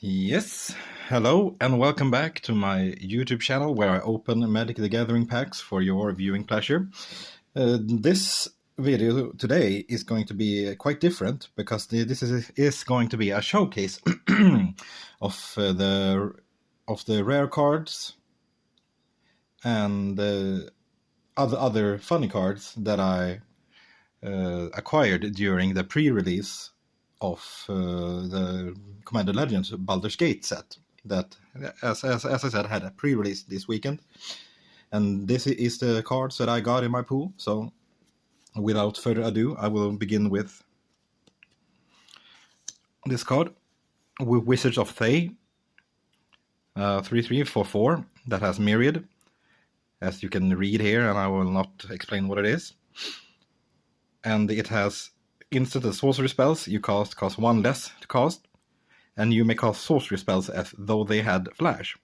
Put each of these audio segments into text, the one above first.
Yes, hello and welcome back to my YouTube channel where I open Magic the Gathering packs for your viewing pleasure. This video today is going to be quite different because this is going to be a showcase of the rare cards and other funny cards that I acquired during the pre-release of the Commander Legends Baldurs Gate set that, as I said, had a pre-release this weekend. And this is the cards that I got in my pool. So without further ado, I will begin with this card, Wizards of Thay, 3/3 for 4, that has Myriad, as you can read here, and I will not explain what it is. And it has instant and sorcery spells. You cost one less to cast, and you may cast sorcery spells as though they had flash.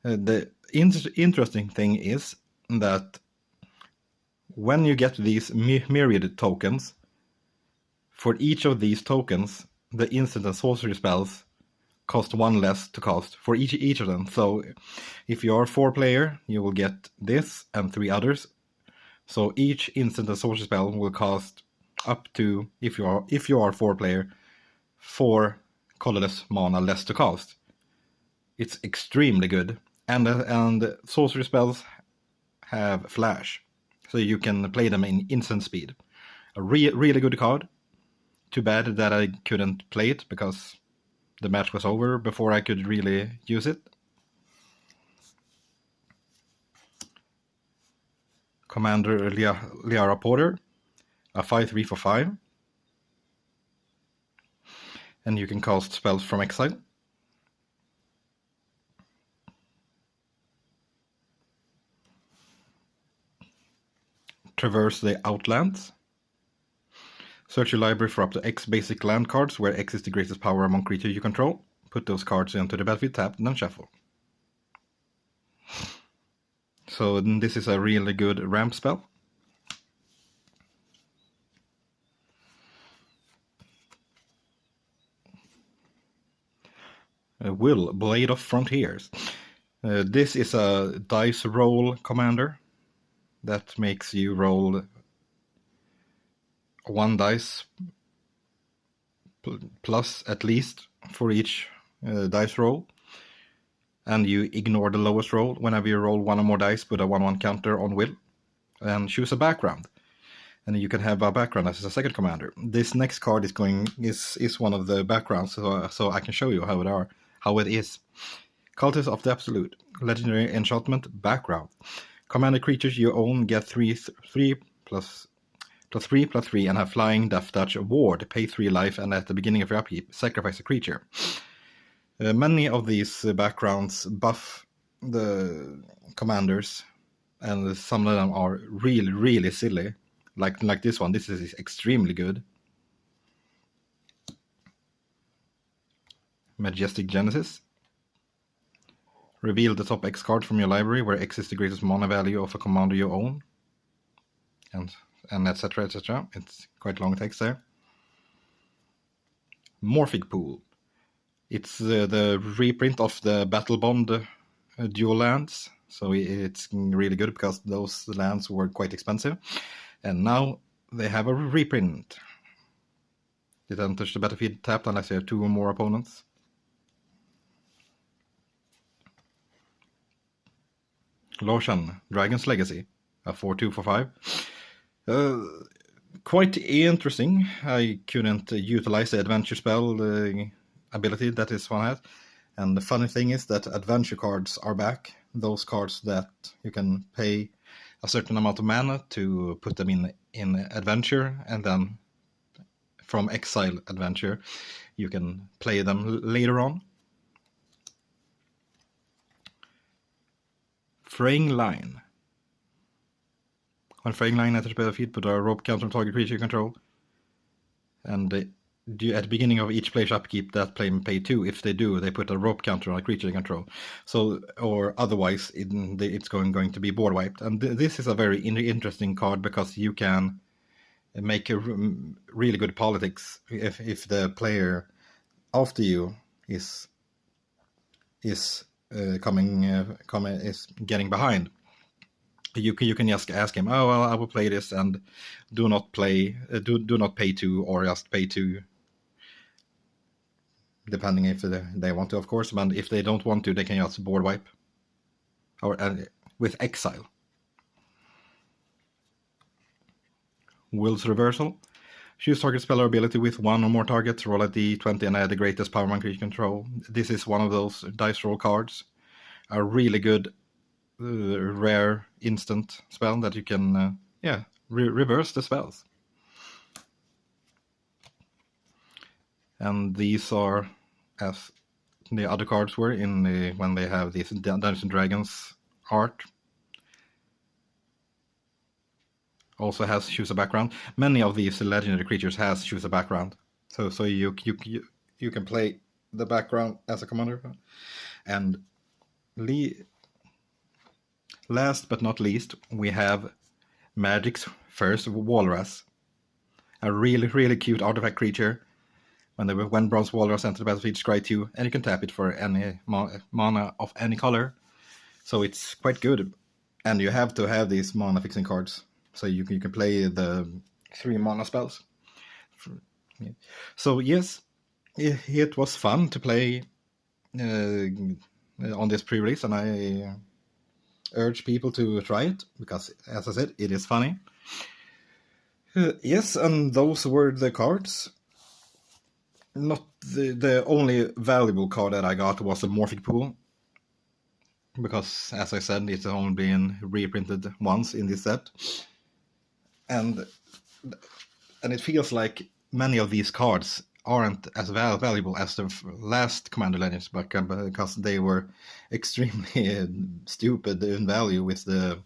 The interesting thing is that when you get these myriad tokens, for each of these tokens, the instant and sorcery spells cost one less to cast for each of them. So if you are a 4-player, you will get this and 3 others. So each instant and sorcery spell will cost up to, if you are a 4-player, 4 colorless mana less to cast. It's extremely good, and sorcery spells have flash, so you can play them in instant speed. A really good card. Too bad that I couldn't play it because the match was over before I could really use it. Commander Liara Porter, a 5/3 for 5. And you can cast spells from exile. Traverse the Outlands. Search your library for up to X basic land cards, where X is the greatest power among creatures you control. Put those cards into the battlefield tapped, and then shuffle. So this is a really good ramp spell. Will, Blade of Frontiers. This is a dice roll commander that makes you roll 1 dice plus at least for each dice roll, and you ignore the lowest roll. Whenever you roll 1 or more dice, put a 1/1 counter on Will and choose a background, and you can have a background as a second commander. This next card is one of the backgrounds, so I can show you how it is. Cultist of the Absolute, legendary enchantment, background. Commander creatures you own get 3 plus 3 and have flying, death touch, ward. Pay 3 life, and at the beginning of your upkeep, sacrifice a creature. Many of these backgrounds buff the commanders, and some of them are really silly. Like this one. This is extremely good. Majestic Genesis. Reveal the top X card from your library, where X is the greatest mana value of a commander you own. And etc, etc. It's quite long text there. Morphic Pool. It's the reprint of the Battle Bond dual lands. So it's really good because those lands were quite expensive. And now they have a reprint. It enters the battlefield tapped unless you have 2 or more opponents. Loshan, Dragon's Legacy, a 4/2 for 5. Quite interesting. I couldn't utilize the adventure spell ability that this one has. And the funny thing is that adventure cards are back. Those cards that you can pay a certain amount of mana to put them in adventure, and then from exile adventure you can play them later on. Fraying Line. When Fraying Line enters the battlefield, put a rope counter on target creature you control, and at the beginning of each player's upkeep, that player may pay 2. If they do, they put a rope counter on a creature they control. So, or otherwise, it's going to be board wiped. And this is a very interesting card because you can make a really good politics if the player after you is is is getting behind. You can just ask him, oh well, I will play this, and do not pay 2, or just pay 2, depending if they want to, of course. But if they don't want to, they can just board wipe, or with exile. Will's Reversal. Choose target spell or ability with 1 or more targets, roll a d20 and add the greatest power amount you control. This is one of those dice roll cards. A really good rare instant spell that you can reverse the spells. And these are as the other cards were in when they have this Dungeons and Dragons art. Also has choose a background. Many of these legendary creatures has choose a background, so you can play the background as a commander. And last but not least, we have Magic's first Walrus, a really cute artifact creature. When Bronze Walrus enters the battlefield, scry 2, and you can tap it for any mana of any color. So it's quite good, and you have to have these mana fixing cards, so you can play the 3 mana spells. So yes, it was fun to play on this pre-release, and I urge people to try it, because, as I said, it is funny. Yes, and those were the cards. Not the only valuable card that I got was the Morphic Pool, because, as I said, it's only been reprinted once in this set, and it feels like many of these cards aren't as valuable as the last Commander Legends, but because they were extremely stupid in value with the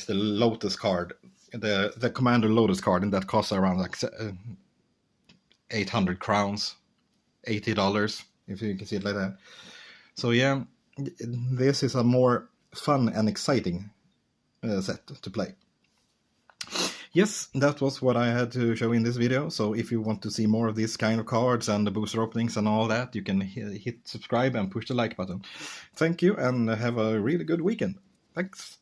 Lotus card, the Commander Lotus card, and that costs around like 800 crowns, $80, if you can see it like that. So yeah, this is a more fun and exciting set to play. Yes, that was what I had to show in this video. So if you want to see more of these kind of cards and the booster openings and all that, you can hit subscribe and push the like button. Thank you, and have a really good weekend. Thanks.